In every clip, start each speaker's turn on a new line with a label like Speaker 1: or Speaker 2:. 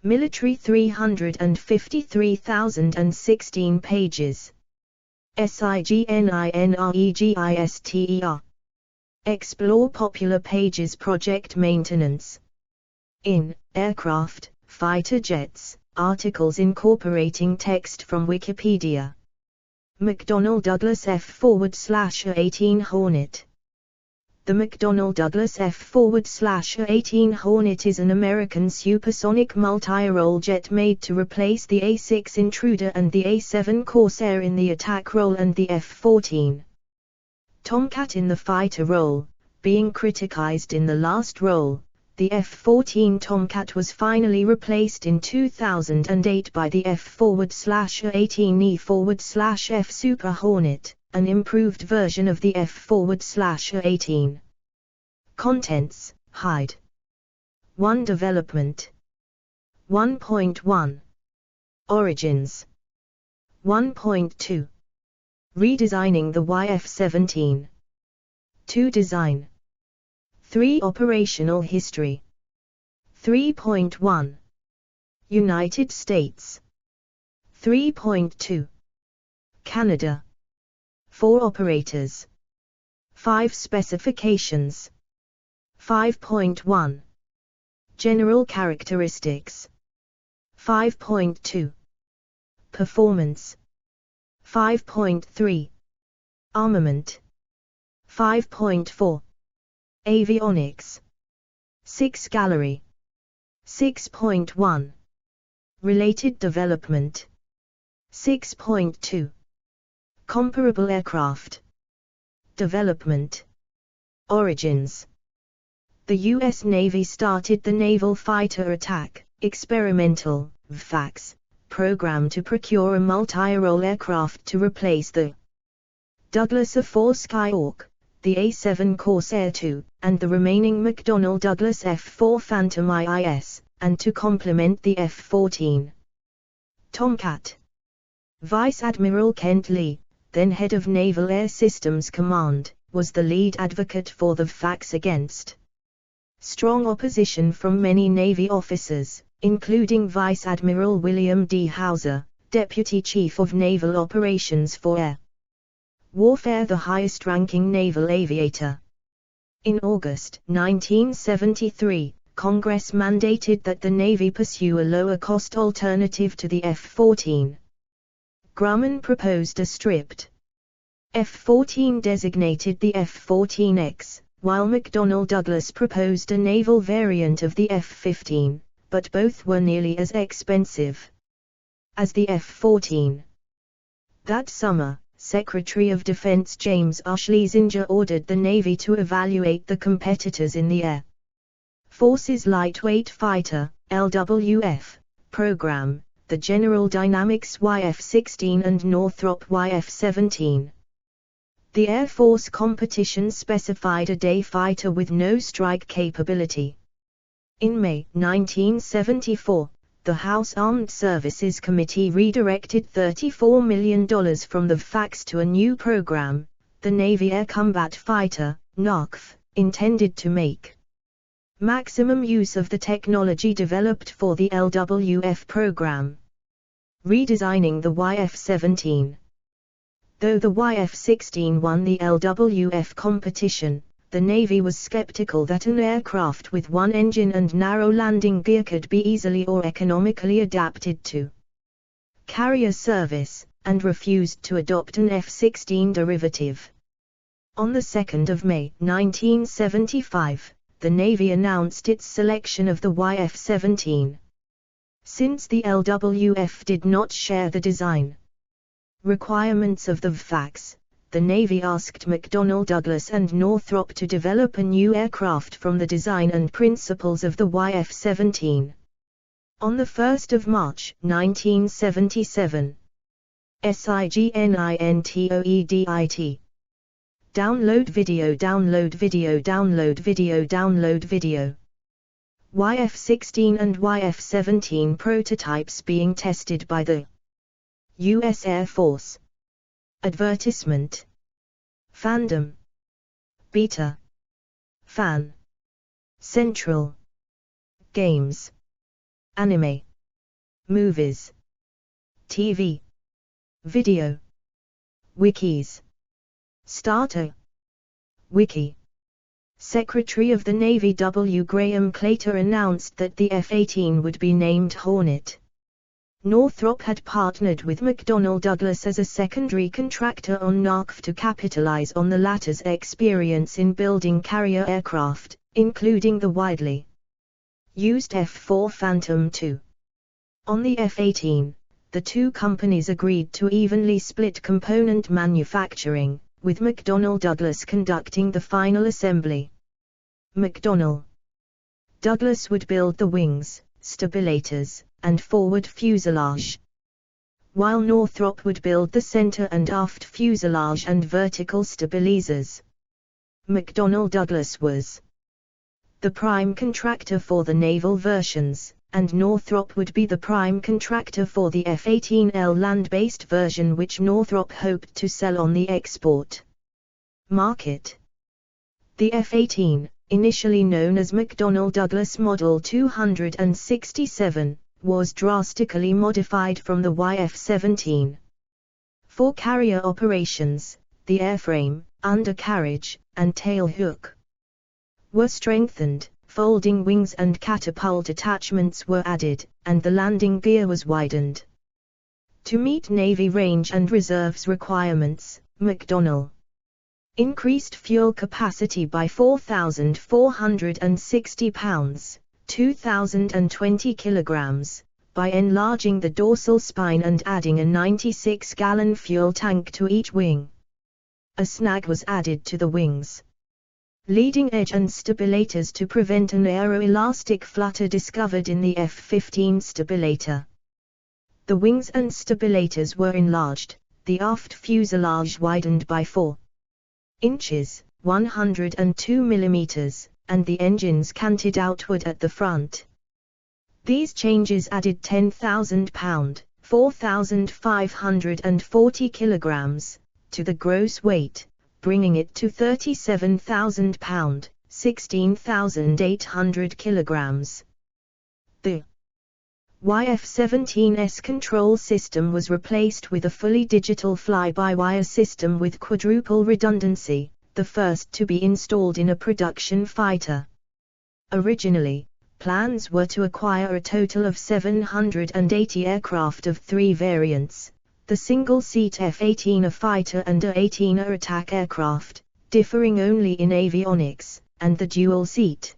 Speaker 1: Military 353,016 pages. SIGNINREGISTER. Explore popular pages. Project maintenance. In aircraft, fighter jets, articles incorporating text from Wikipedia. McDonnell Douglas F/A-18 Hornet. The McDonnell Douglas F/A-18 Hornet is an American supersonic multi-role jet made to replace the A-6 Intruder and the A-7 Corsair in the attack role and the F-14 Tomcat in the fighter role. Being criticized in the last role, the F-14 Tomcat was finally replaced in 2008 by the F/A-18E/F Super Hornet, an improved version of the F/A-18. Contents: Hide. 1. Development. 1.1 Origins. 1.2 Redesigning the YF-17. 2. Design. 3. Operational history. 3.1 United States. 3.2 Canada. 4. Operators. 5. Specifications. 5.1 General characteristics. 5.2 Performance. 5.3 Armament. 5.4 Avionics. 6. Gallery. 6.1 Related development. 6.2 Comparable aircraft. Development. Origins. The U.S. Navy started the Naval Fighter Attack, Experimental, VFAX, program to procure a multi-role aircraft to replace the Douglas A-4 Skyhawk, the A-7 Corsair II, and the remaining McDonnell Douglas F-4 Phantom IIS, and to complement the F-14 Tomcat. Vice Admiral Kent Lee, then head of Naval Air Systems Command, was the lead advocate for the VFAX against strong opposition from many Navy officers, including Vice Admiral William D. Hauser, Deputy Chief of Naval Operations for Air Warfare, the highest-ranking naval aviator. In August 1973, Congress mandated that the Navy pursue a lower-cost alternative to the F-14. Grumman proposed a stripped F-14 designated the F-14X, while McDonnell Douglas proposed a naval variant of the F-15, but both were nearly as expensive as the F-14. That summer, Secretary of Defense James R. Schlesinger ordered the Navy to evaluate the competitors in the Air Force's Lightweight Fighter (LWF) program, the General Dynamics YF-16 and Northrop YF-17. The Air Force competition specified a day fighter with no strike capability. In May 1974, the House Armed Services Committee redirected $34 million from the VFAX to a new program, the Navy Air Combat Fighter, NACF, intended to make maximum use of the technology developed for the LWF program. Redesigning the YF-17. Though the YF-16 won the LWF competition, the Navy was skeptical that an aircraft with one engine and narrow landing gear could be easily or economically adapted to carrier service, and refused to adopt an F-16 derivative. On the 2nd of May 1975, the Navy announced its selection of the YF-17. Since the LWF did not share the design requirements of the VFAX, the Navy asked McDonnell Douglas and Northrop to develop a new aircraft from the design and principles of the YF-17. On the 1st of March 1977, SIGNINTOEDIT. Download video, download video, download video, download video. YF-16 and YF-17 prototypes being tested by the U.S. Air Force. Advertisement. Fandom. Beta. Fan. Central. Games. Anime. movies, TV, video, wikis, starter, wiki. Secretary of the Navy W. Graham Claytor announced that the F-18 would be named Hornet. Northrop had partnered with McDonnell Douglas as a secondary contractor on NARCF to capitalize on the latter's experience in building carrier aircraft, including the widely used F-4 Phantom II. On the F-18, the two companies agreed to evenly split component manufacturing, with McDonnell Douglas conducting the final assembly. McDonnell Douglas would build the wings, stabilators, and forward fuselage, while Northrop would build the center and aft fuselage and vertical stabilizers. McDonnell Douglas was the prime contractor for the naval versions, and Northrop would be the prime contractor for the F-18L land-based version, which Northrop hoped to sell on the export market. The F-18, initially known as McDonnell Douglas Model 267, was drastically modified from the YF-17. For carrier operations, the airframe, undercarriage, and tailhook were strengthened, folding wings and catapult attachments were added, and the landing gear was widened. To meet Navy range and reserves requirements, McDonnell increased fuel capacity by 4,460 pounds, 2,020 kilograms, by enlarging the dorsal spine and adding a 96-gallon fuel tank to each wing. A snag was added to the wings, leading edge and stabilators to prevent an aeroelastic flutter discovered in the F-15 stabilator. The wings and stabilators were enlarged, the aft fuselage widened by 4 inches, 102 millimeters, and the engines canted outward at the front. These changes added 10,000 pound, 4,540 kilograms, to the gross weight, bringing it to 37,000 pound, 16,800 kilograms. The YF-17's control system was replaced with a fully digital fly-by-wire system with quadruple redundancy, the first to be installed in a production fighter. Originally, plans were to acquire a total of 780 aircraft of three variants: the single-seat F-18A fighter and A-18A attack aircraft, differing only in avionics, and the dual-seat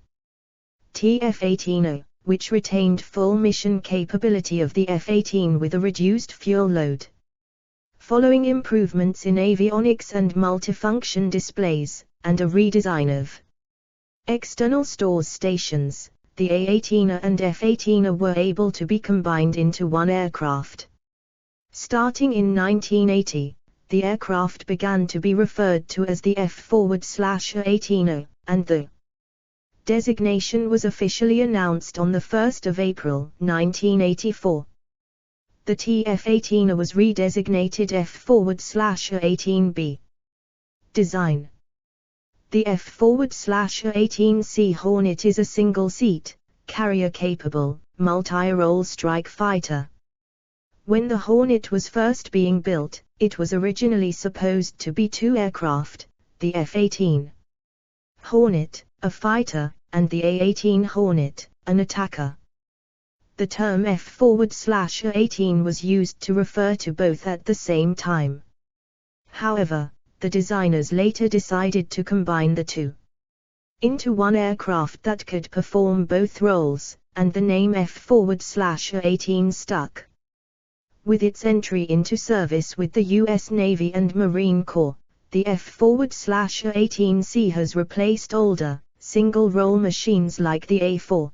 Speaker 1: TF-18A, which retained full mission capability of the F-18 with a reduced fuel load. Following improvements in avionics and multifunction displays, and a redesign of external stores stations, the A-18A and F-18A were able to be combined into one aircraft. Starting in 1980, the aircraft began to be referred to as the F-18A, and the designation was officially announced on 1 April 1984. The TF-18A was redesignated F-18B. Design: the F-18C Hornet is a single-seat, carrier-capable, multi-role strike fighter. When the Hornet was first being built, it was originally supposed to be two aircraft, the F-18 Hornet, a fighter, and the A-18 Hornet, an attacker. The term F-18 was used to refer to both at the same time. However, the designers later decided to combine the two into one aircraft that could perform both roles, and the name F-18 stuck. With its entry into service with the U.S. Navy and Marine Corps, the F-18C has replaced older, single-role machines like the A-4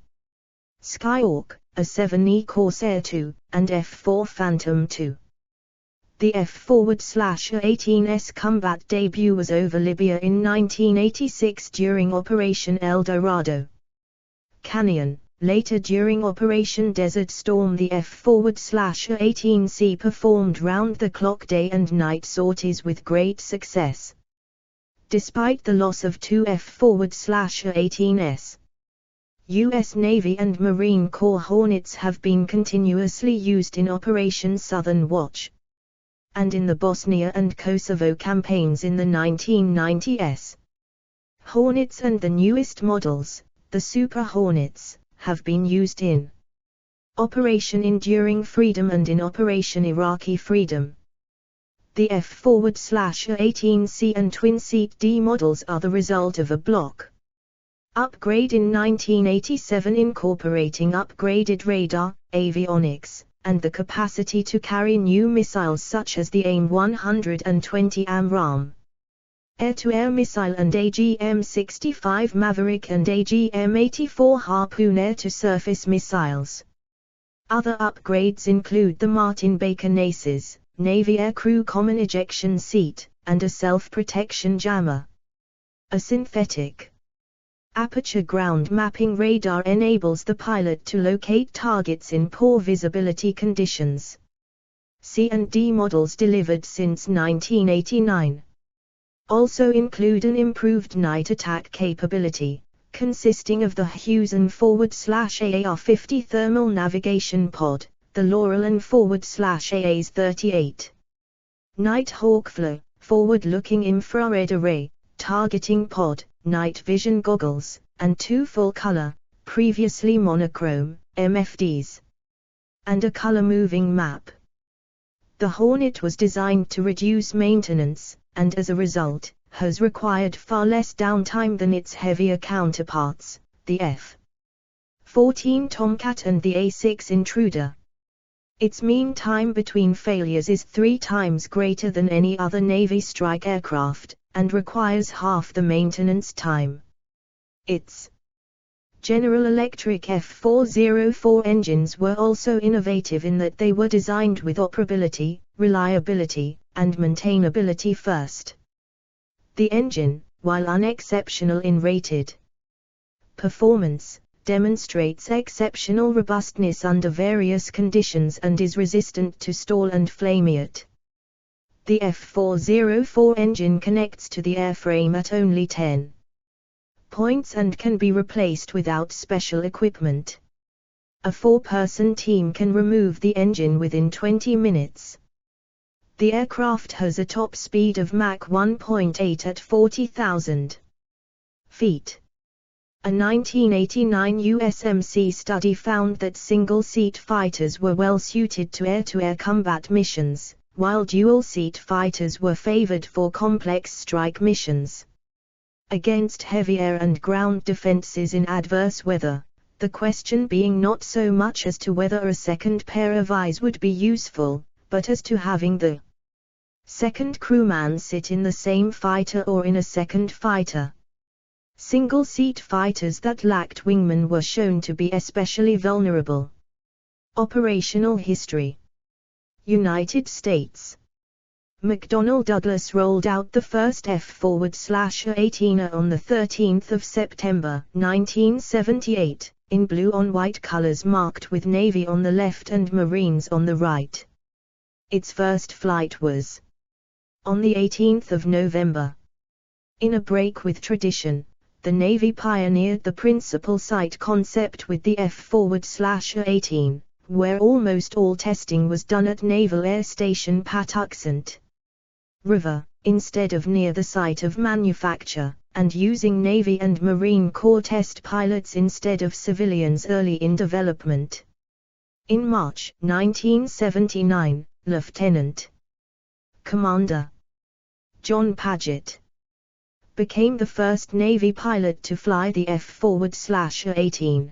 Speaker 1: Skyhawk, A-7E Corsair II, and F-4 Phantom II. The F-18's combat debut was over Libya in 1986 during Operation El Dorado Canyon. Later during Operation Desert Storm, the F-18C performed round-the-clock day and night sorties with great success. Despite the loss of two F-18s, U.S. Navy and Marine Corps Hornets have been continuously used in Operation Southern Watch and in the Bosnia and Kosovo campaigns in the 1990s. Hornets and the newest models, the Super Hornets, have been used in Operation Enduring Freedom and in Operation Iraqi Freedom. The F/A-18C and twin-seat D models are the result of a block upgrade in 1987 incorporating upgraded radar, avionics, and the capacity to carry new missiles such as the AIM-120 AMRAAM air-to-air missile and AGM-65 Maverick and AGM-84 Harpoon air-to-surface missiles. Other upgrades include the Martin Baker Aces, Navy Aircrew Common Ejection Seat, and a self-protection jammer. A synthetic aperture ground mapping radar enables the pilot to locate targets in poor visibility conditions. C and D models delivered since 1989 also include an improved night attack capability, consisting of the Hewson /AAR-50 thermal navigation pod, the Laurel and /AAS-38 Nighthawk FLO, forward-looking infrared array, targeting pod, night vision goggles, and 2 full-color, previously monochrome, MFDs, and a color-moving map. The Hornet was designed to reduce maintenance, and as a result, has required far less downtime than its heavier counterparts, the F-14 Tomcat and the A-6 Intruder. Its mean time between failures is 3 times greater than any other Navy strike aircraft, and requires half the maintenance time. Its General Electric F404 engines were also innovative in that they were designed with operability, reliability, and maintainability first. The engine, while unexceptional in rated performance, demonstrates exceptional robustness under various conditions and is resistant to stall and flameat. The F404 engine connects to the airframe at only 10 points and can be replaced without special equipment. A 4-person team can remove the engine within 20 minutes. The aircraft has a top speed of Mach 1.8 at 40,000 feet. A 1989 USMC study found that single-seat fighters were well suited to air-to-air combat missions, while dual-seat fighters were favored for complex strike missions. Against heavy air and ground defenses in adverse weather, the question being not so much as to whether a second pair of eyes would be useful, but as to having the second crewman sit in the same fighter or in a second fighter. Single-seat fighters that lacked wingmen were shown to be especially vulnerable. Operational history. United States. McDonnell Douglas rolled out the first F/A-18 on the 13th of September 1978, in blue-on-white colors marked with Navy on the left and Marines on the right. Its first flight was on the 18th of November. In a break with tradition, the Navy pioneered the principal site concept with the F/A-18, where almost all testing was done at Naval Air Station Patuxent River, instead of near the site of manufacture, and using Navy and Marine Corps test pilots instead of civilians early in development. In March 1979, Lieutenant Commander John Paget became the first Navy pilot to fly the F/A-18.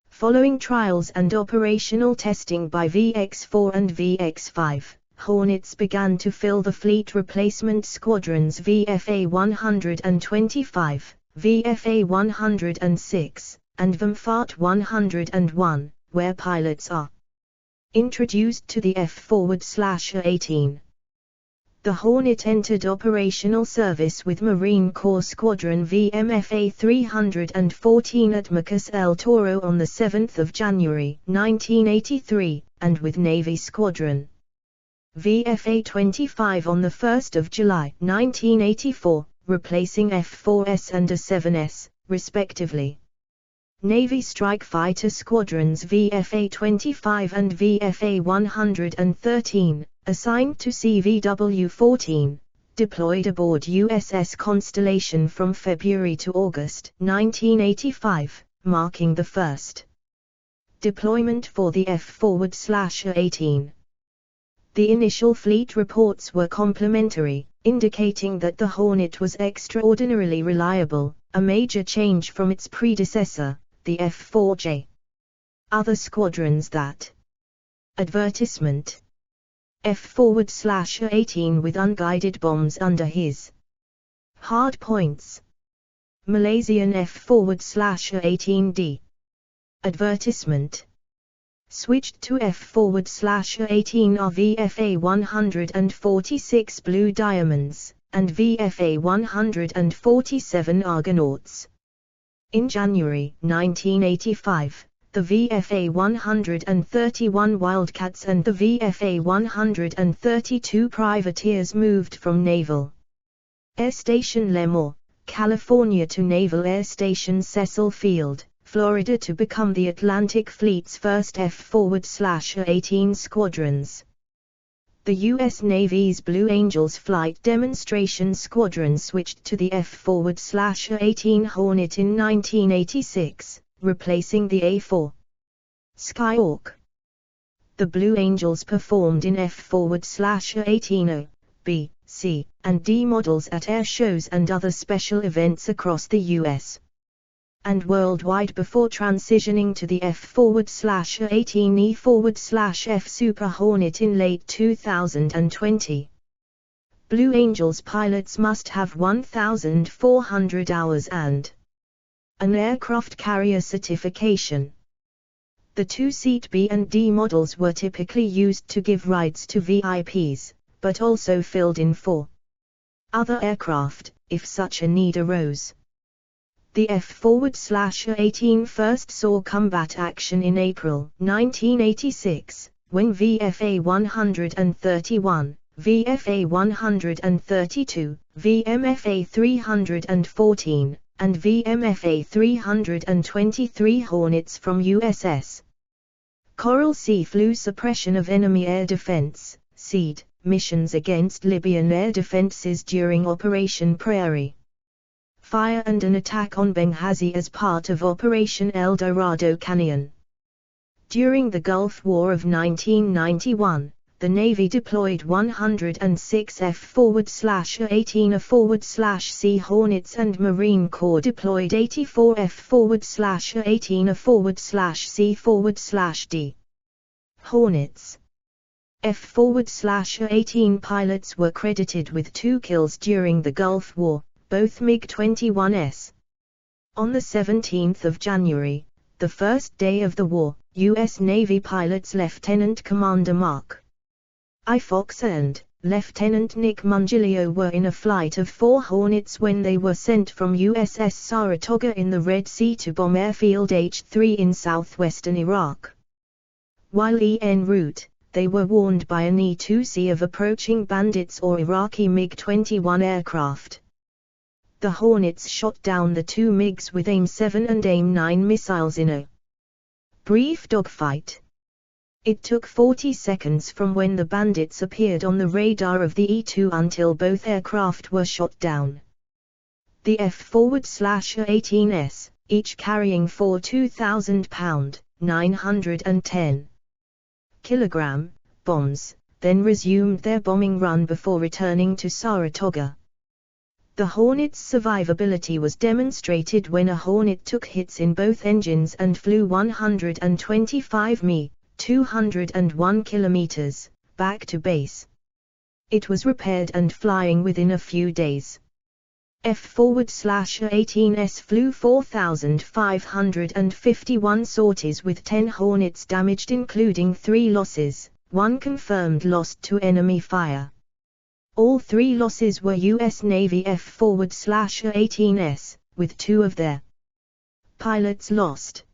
Speaker 1: Following trials and operational testing by VX-4 and VX-5, Hornets began to fill the fleet replacement squadrons VFA-125, VFA-106, and VMFART 101, where pilots are introduced to the F/A-18. The Hornet entered operational service with Marine Corps Squadron VMFA 314 at Marcos El Toro on 7 January 1983, and with Navy Squadron VFA 25 on 1 July 1984, replacing F4S and A7S, respectively. Navy Strike Fighter Squadrons VFA-25 and VFA-113, assigned to CVW-14, deployed aboard USS Constellation from February to August 1985, marking the first deployment for the F/A-18. The initial fleet reports were complimentary, indicating that the Hornet was extraordinarily reliable, a major change from its predecessor, the F-4J. Other squadrons that advertisement F/A-18 with unguided bombs under his hard points. Malaysian F/A-18D advertisement switched to F/A-18R VFA-146 Blue Diamonds, and VFA-147 Argonauts. In January 1985, the VFA-131 Wildcats and the VFA-132 Privateers moved from Naval Air Station Lemoore, California to Naval Air Station Cecil Field, Florida to become the Atlantic Fleet's first F/A-18 squadrons. The U.S. Navy's Blue Angels Flight Demonstration Squadron switched to the F/A-18 Hornet in 1986, replacing the A-4 Skyhawk. The Blue Angels performed in F/A-18O, B, C, and D models at air shows and other special events across the U.S. and worldwide before transitioning to the F/A-18E/F Super Hornet in late 2020. Blue Angels pilots must have 1,400 hours and an aircraft carrier certification. The two-seat B and D models were typically used to give rides to VIPs, but also filled in for other aircraft, if such a need arose. The F/A-18 first saw combat action in April 1986, when VFA-131, VFA-132, VMFA-314, and VMFA-323 Hornets from USS Coral Sea flew suppression of enemy air defense, SEAD, missions against Libyan air defenses during Operation Prairie Fire and an attack on Benghazi as part of Operation El Dorado Canyon. During the Gulf War of 1991, the Navy deployed 106 F/A-18A/C Hornets and Marine Corps deployed 84 F/A-18A/C/D Hornets. F/A-18 pilots were credited with 2 kills during the Gulf War, both MiG-21s. On the 17th of January, the first day of the war, U.S. Navy pilots Lieutenant Commander Mark I. Fox and Lieutenant Nick Mungilio were in a flight of 4 Hornets when they were sent from USS Saratoga in the Red Sea to bomb Airfield H-3 in southwestern Iraq. While en route, they were warned by an E-2C of approaching bandits or Iraqi MiG-21 aircraft. The Hornets shot down the 2 MiGs with AIM-7 and AIM-9 missiles in a brief dogfight. It took 40 seconds from when the bandits appeared on the radar of the E-2 until both aircraft were shot down. The F/A-18s, each carrying 4 2,000-pound, 910 kilogram bombs, then resumed their bombing run before returning to Saratoga. The Hornet's survivability was demonstrated when a Hornet took hits in both engines and flew 125 mi, 201 kilometers, back to base. It was repaired and flying within a few days. F/A-18s flew 4,551 sorties with 10 Hornets damaged, including 3 losses, 1 confirmed lost to enemy fire. All 3 losses were U.S. Navy F/A-18s, with 2 of their pilots lost.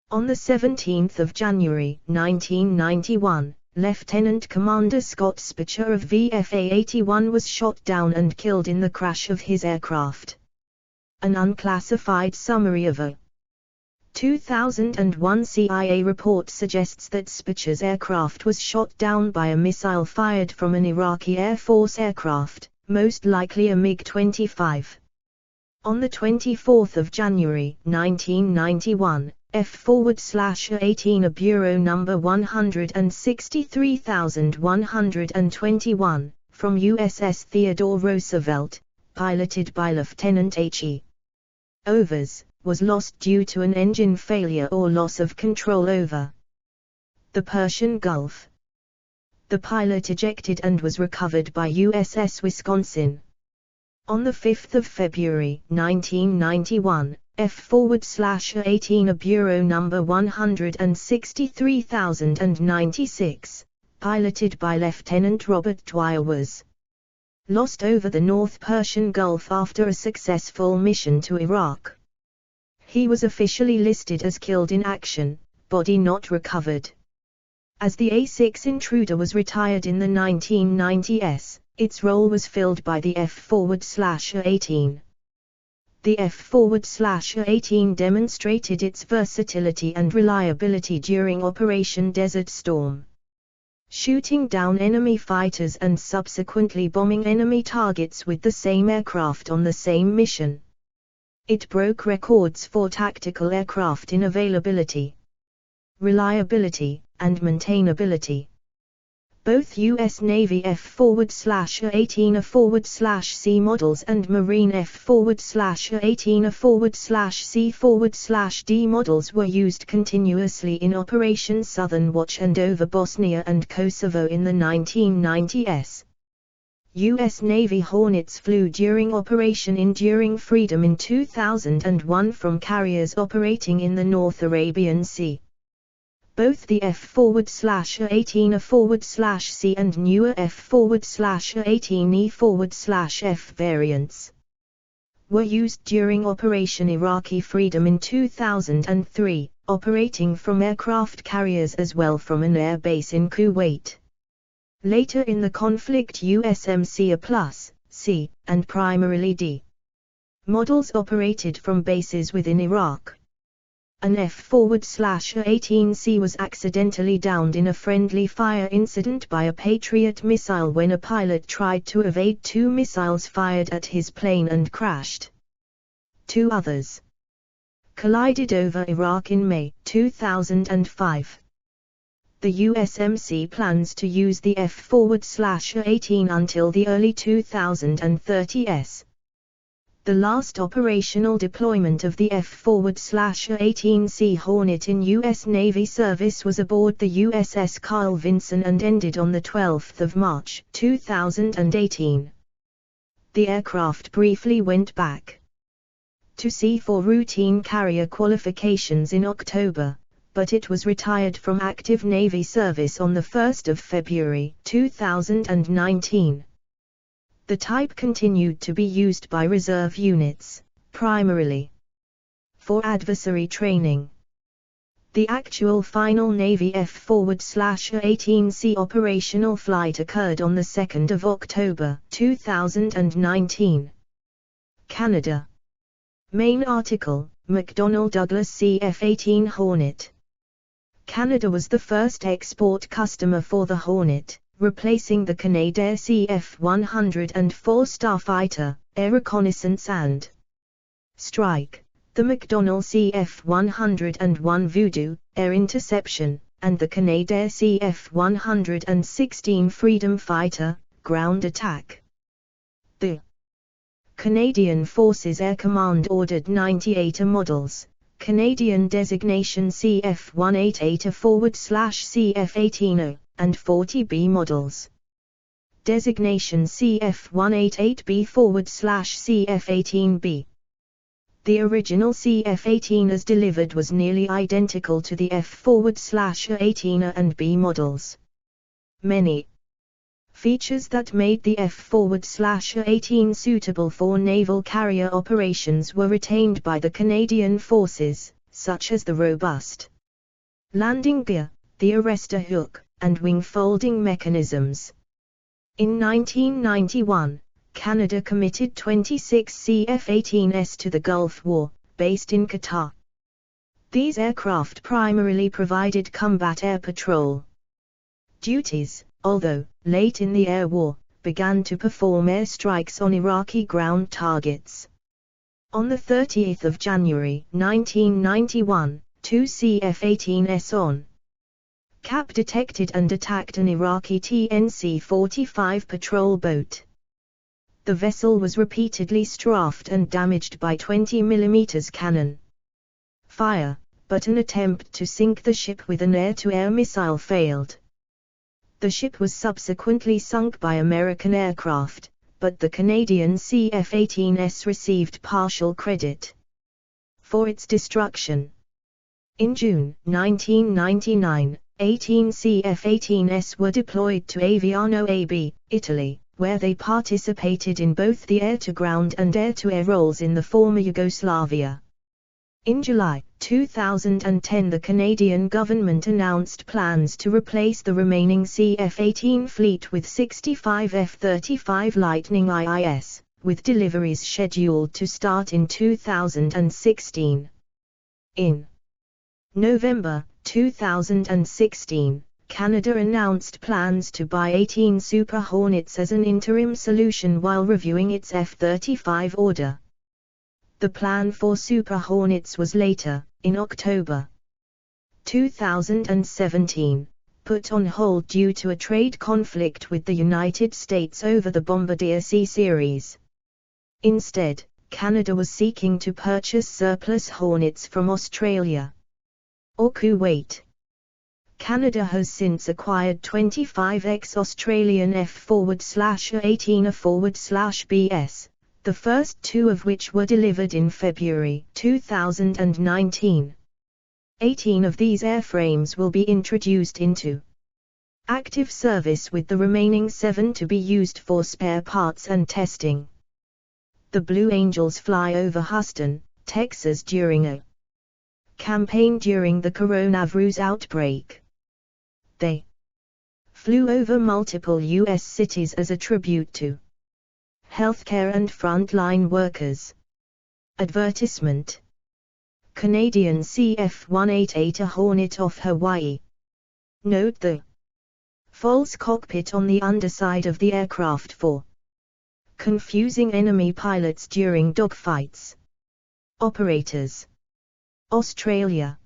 Speaker 1: On the 17th of January 1991, Lieutenant Commander Scott Spitzer of VFA-81 was shot down and killed in the crash of his aircraft. An unclassified summary of a 2001 CIA report suggests that Spitcher's aircraft was shot down by a missile fired from an Iraqi Air Force aircraft, most likely a MiG-25. On the 24th of January 1991, F/A-18 Bureau number 163121 from USS Theodore Roosevelt, piloted by Lieutenant H.E. Overs, was lost due to an engine failure or loss of control over the Persian Gulf. The pilot ejected and was recovered by USS Wisconsin. On the 5th of February 1991, F/A-18 Bureau number 163096, piloted by Lieutenant Robert Dwyer, was lost over the North Persian Gulf after a successful mission to Iraq. He was officially listed as killed in action, body not recovered. As the A-6 Intruder was retired in the 1990s, its role was filled by the F/A-18. The F/A-18 demonstrated its versatility and reliability during Operation Desert Storm, shooting down enemy fighters and subsequently bombing enemy targets with the same aircraft on the same mission. It broke records for tactical aircraft in availability, reliability, and maintainability. Both U.S. Navy F/A-18A/C models and Marine F/A-18A/C/D models were used continuously in Operation Southern Watch and over Bosnia and Kosovo in the 1990s. U.S. Navy Hornets flew during Operation Enduring Freedom in 2001 from carriers operating in the North Arabian Sea. Both the F/A-18A/C and newer F/A-18E/F variants were used during Operation Iraqi Freedom in 2003, operating from aircraft carriers as well from an air base in Kuwait. Later in the conflict, USMC-A+C, and primarily D models operated from bases within Iraq. An F/A-18C was accidentally downed in a friendly fire incident by a Patriot missile when a pilot tried to evade two missiles fired at his plane and crashed. Two others collided over Iraq in May 2005. The USMC plans to use the F/A-18 until the early 2030s. The last operational deployment of the F/A-18C Hornet in U.S. Navy service was aboard the USS Carl Vinson and ended on 12 March 2018. The aircraft briefly went back to sea for routine carrier qualifications in October, but it was retired from active Navy service on 1 February 2019. The type continued to be used by reserve units, primarily for adversary training. The actual final Navy F/A-18C operational flight occurred on 2 October 2019. Canada. Main article, McDonnell Douglas CF-18 Hornet. Canada was the first export customer for the Hornet, replacing the Canadair CF-104 Starfighter, Air Reconnaissance and Strike, the McDonnell CF-101 Voodoo, Air Interception, and the Canadair CF-116 Freedom Fighter, Ground Attack. The Canadian Forces Air Command ordered 98 models, Canadian designation CF-188A/CF-18O, and 40 B models. Designation CF-188B/CF-18B. The original CF-18 as delivered was nearly identical to the F/A-18A and B models. Many features that made the F/A-18 suitable for naval carrier operations were retained by the Canadian Forces, such as the robust landing gear, the arrestor hook, and wing folding mechanisms. In 1991, Canada committed 26 CF-18s to the Gulf War, based in Qatar. These aircraft primarily provided combat air patrol duties, although, late in the air war, began to perform airstrikes on Iraqi ground targets. On 30 January 1991, two CF-18s on cap detected and attacked an Iraqi TNC-45 patrol boat. The vessel was repeatedly strafed and damaged by 20 mm cannon fire, but an attempt to sink the ship with an air-to-air missile failed. The ship was subsequently sunk by American aircraft, but the Canadian CF-18s received partial credit for its destruction. In June 1999, 18 CF-18s were deployed to Aviano AB, Italy, where they participated in both the air-to-ground and air-to-air roles in the former Yugoslavia. In July 2010, the Canadian government announced plans to replace the remaining CF-18 fleet with 65 F-35 Lightning IIS, with deliveries scheduled to start in 2016. In November 2016, Canada announced plans to buy 18 Super Hornets as an interim solution while reviewing its F-35 order. The plan for Super Hornets was later, in October 2017, put on hold due to a trade conflict with the United States over the Bombardier C series. Instead, Canada was seeking to purchase surplus Hornets from Australia or Kuwait. Canada has since acquired 25 ex-Australian F/A/18A/BS, the first two of which were delivered in February 2019. 18 of these airframes will be introduced into active service, with the remaining 7 to be used for spare parts and testing. The Blue Angels fly over Houston, Texas during a campaign during the coronavirus outbreak. They flew over multiple U.S. cities as a tribute to healthcare and frontline workers. Advertisement: Canadian CF-188, a Hornet off Hawaii. Note the false cockpit on the underside of the aircraft for confusing enemy pilots during dogfights. Operators: Australia.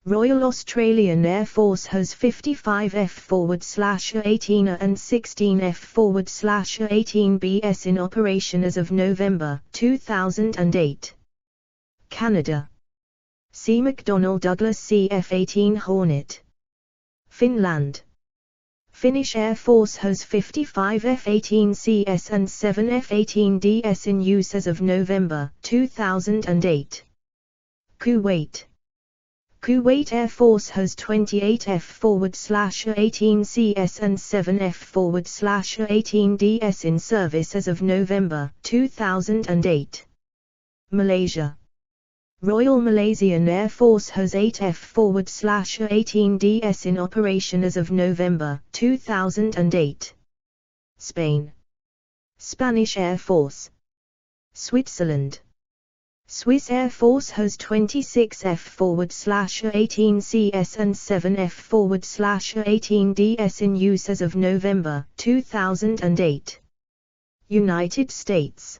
Speaker 1: Royal Australian Air Force has 55 F/A/18A and 16 F/A/18BS in operation as of November 2008. Canada. See McDonnell Douglas CF-18 Hornet. Finland. Finnish Air Force has 55 F-18CS and 7 F-18DS in use as of November 2008. Kuwait. Kuwait Air Force has 28 F/A/18CS and 7 F/A/18DS in service as of November 2008. Malaysia. Royal Malaysian Air Force has 8 F/A/18DS in operation as of November 2008. Spain. Spanish Air Force. Switzerland. Swiss Air Force has 26 F/A/18CS and 7 F/A/18DS in use as of November 2008. United States.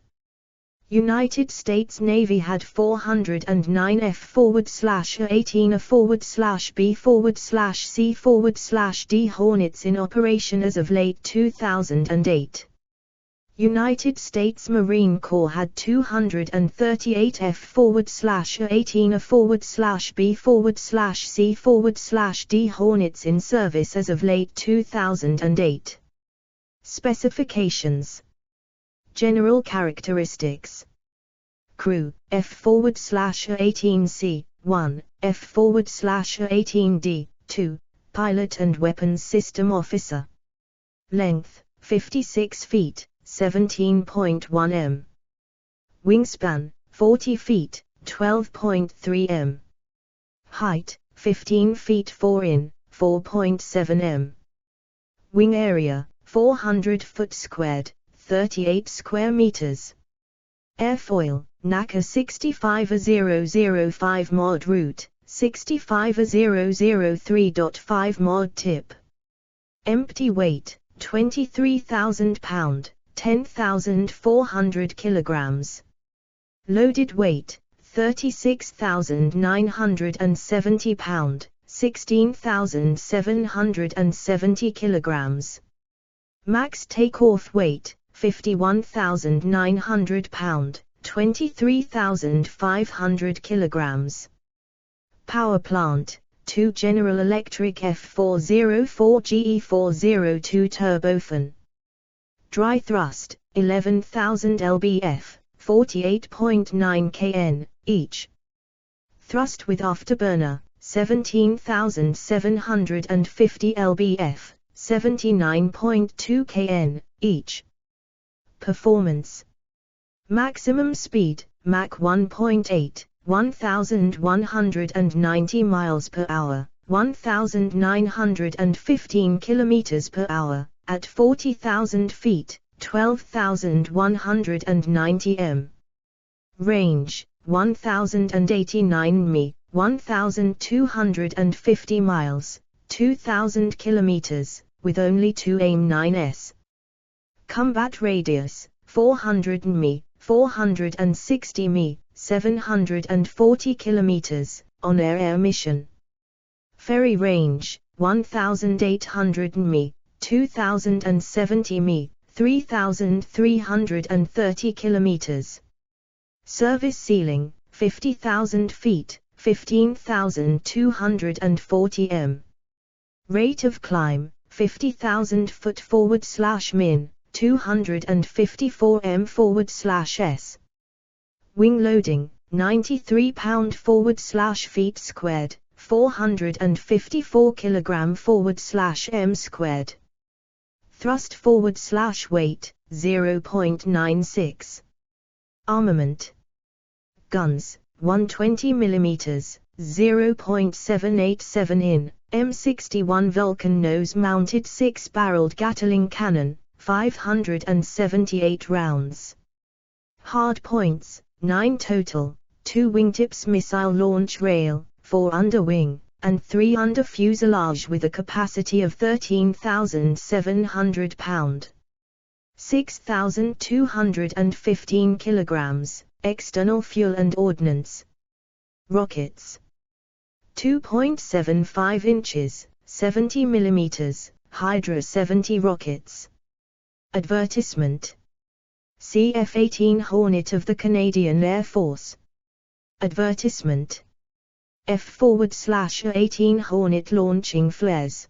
Speaker 1: United States Navy had 409 F/A/18A/B/C/D Hornets in operation as of late 2008. United States Marine Corps had 238 F/A/18A/B/C/D Hornets in service as of late 2008. Specifications. General characteristics. Crew: F/A/18C, 1, F/A/18D, 2, Pilot and Weapons System Officer. Length: 56 feet, 17.1 m. Wingspan: 40 feet, 12.3 m. Height: 15 feet 4 in, 4.7 m. Wing area: 400 foot squared, 38 square meters. Airfoil: NACA 65005 mod root, 65003.5 mod tip. Empty weight, 23,000 pound, 10,400 kilograms. Loaded weight, 36,970 pound, 16,770 kilograms. Max takeoff weight, 51,900 pound, 23,500 kilograms. Power plant, 2 General Electric F404GE402 turbofan. Dry thrust, 11,000 lbf, 48.9 kN, each. Thrust with afterburner, 17,750 lbf, 79.2 kN, each. Performance. Maximum speed, Mach 1.8, 1,190 miles per hour, 1,915 kilometers per hour, at 40,000 feet, 12,190 m. Range, 1,089 mi, 1,250 miles, 2,000 kilometers, with only 2 AIM-9s. Combat radius, 400 mi, 460 mi, 740 kilometers, on air mission. Ferry range, 1,800 mi, 2,070 mi, 3,330 kilometers. Service ceiling, 50,000 feet, 15,240 m. Rate of climb, 50,000 foot /min, 254 m /s. Wing loading, 93 pound /feet squared, 454 kilogram /m squared. Thrust /weight, 0.96. Armament. Guns, 120 mm, 0.787 in, M61 Vulcan nose-mounted 6-barreled Gatling cannon, 578 rounds. Hard points, 9 total, 2 wingtips missile launch rail, 4 under wing, and 3 under fuselage with a capacity of 13,700 pound. 6,215 kilograms, external fuel and ordnance. Rockets. 2.75 inches, 70 millimeters, Hydra 70 rockets. Advertisement. CF-18 Hornet of the Canadian Air Force. Advertisement. F/A-18 Hornet launching flares.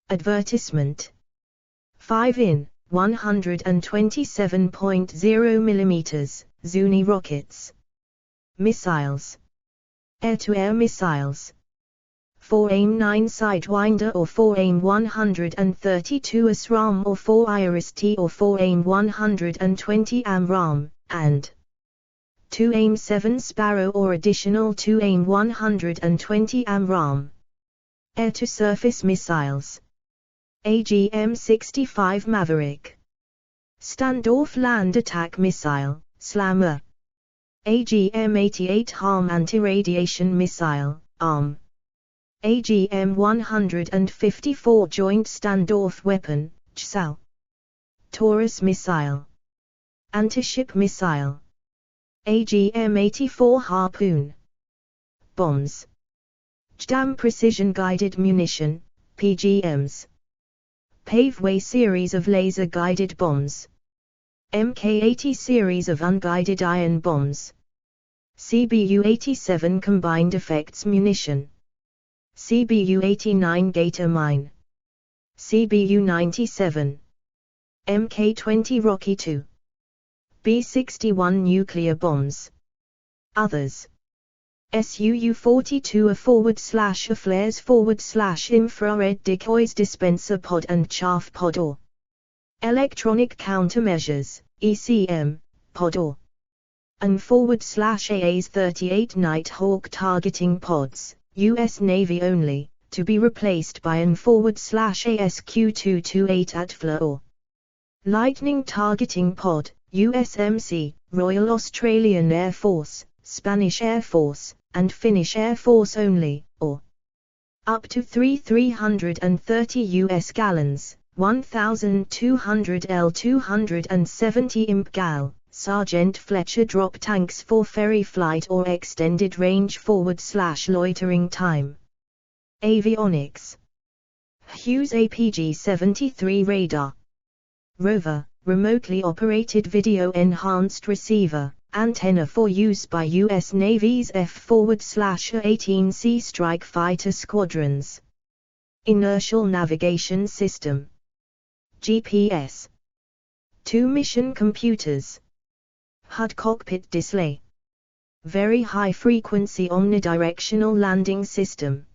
Speaker 1: Advertisement. 5 in, 127.0 millimeters, Zuni rockets. Missiles. Air-to-air missiles. 4 AIM-9 Sidewinder or 4 AIM-132 ASRAAM or 4 IRIS-T or 4 AIM-120 AMRAAM, and 2 AIM-7 Sparrow or additional 2 AIM-120 AMRAAM. Air-to-surface missiles. AGM-65 Maverick. Standoff land attack missile, Slammer. AGM-88 HARM anti-radiation missile, ARM. AGM-154 joint standoff weapon, CSAW. Taurus missile. Anti-ship missile. AGM-84 Harpoon. Bombs. JDAM precision guided munition, PGMs. Paveway series of laser guided bombs. Mk-80 series of unguided iron bombs. CBU-87 combined effects munition. CBU-89 Gator mine. CBU-97. Mk-20 Rocky 2. B-61 nuclear bombs. Others. SUU-42 a /a flares /infrared decoys dispenser pod and chaff pod or electronic countermeasures, ECM, pod or and /AA's 38 Nighthawk targeting pods, US Navy only, to be replaced by an /ASQ-228 ATFLA or Lightning targeting pod, USMC, Royal Australian Air Force, Spanish Air Force, and Finnish Air Force only, or up to 330 US gallons, 1,200 L 270 imp gal, Sergeant Fletcher drop tanks for ferry flight or extended range /loitering time. Avionics. Hughes APG-73 radar. Rover, remotely operated video-enhanced receiver, antenna for use by U.S. Navy's F/A-18C strike fighter squadrons. Inertial navigation system. GPS. 2 mission computers. HUD cockpit display. Very high-frequency omnidirectional landing system.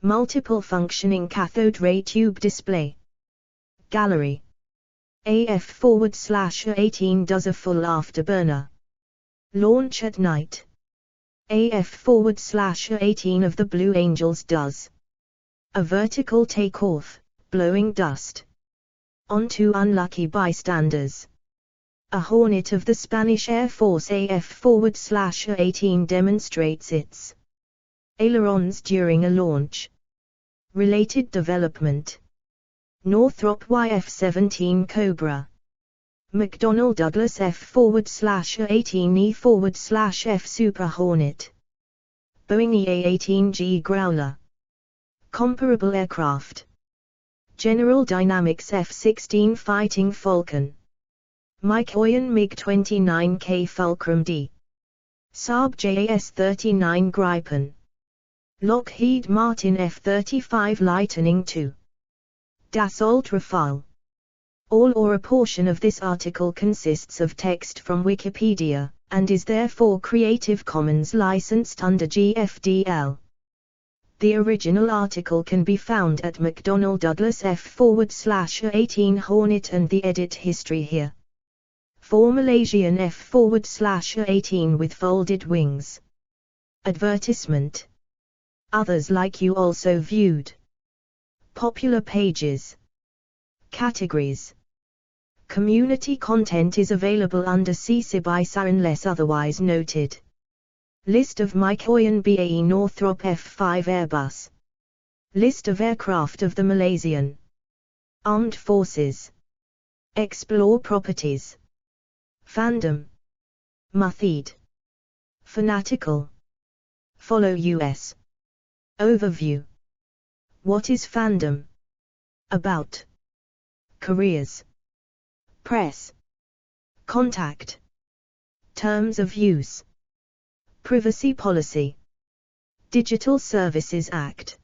Speaker 1: Multiple functioning cathode ray tube display. Gallery. AF/A-18 does a full afterburner. Launch at night. AF/A-18 of the Blue Angels does a vertical takeoff, blowing dust onto unlucky bystanders. A Hornet of the Spanish Air Force AF/A-18 demonstrates its ailerons during a launch. Related development. Northrop YF-17 Cobra. McDonnell Douglas F/A-18E/F Super Hornet. Boeing EA-18G Growler. Comparable aircraft. General Dynamics F-16 Fighting Falcon. Mikoyan MiG-29K Fulcrum D. Saab JAS-39 Gripen. Lockheed Martin F-35 Lightning II. Dassault Rafale. All or a portion of this article consists of text from Wikipedia, and is therefore Creative Commons licensed under GFDL. The original article can be found at McDonnell Douglas F/A-18 Hornet and the edit history here. For Malaysian F/A-18 with folded wings. Advertisement. Others like you also viewed. Popular pages. Categories. Community content is available under CC/BY unless otherwise noted. List of Mikoyan BAE Northrop F-5 Airbus. List of aircraft of the Malaysian Armed Forces. Explore properties. Fandom. Muthied. Fanatical. Follow US. Overview. What is fandom? About. Careers. Press. Contact. Terms of use. Privacy policy. Digital Services Act.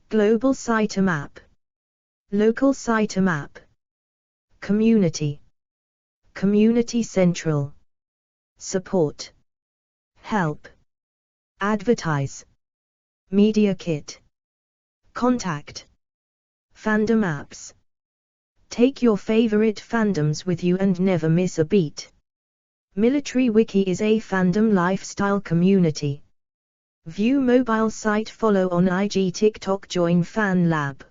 Speaker 1: Global Sitemap. Local Sitemap. Community. Community Central. Support. Help. Advertise. Media Kit. Contact. Fandom apps. Take your favorite fandoms with you and never miss a beat. Military Wiki is a fandom lifestyle community. View mobile site, follow on IG, TikTok, join Fan Lab.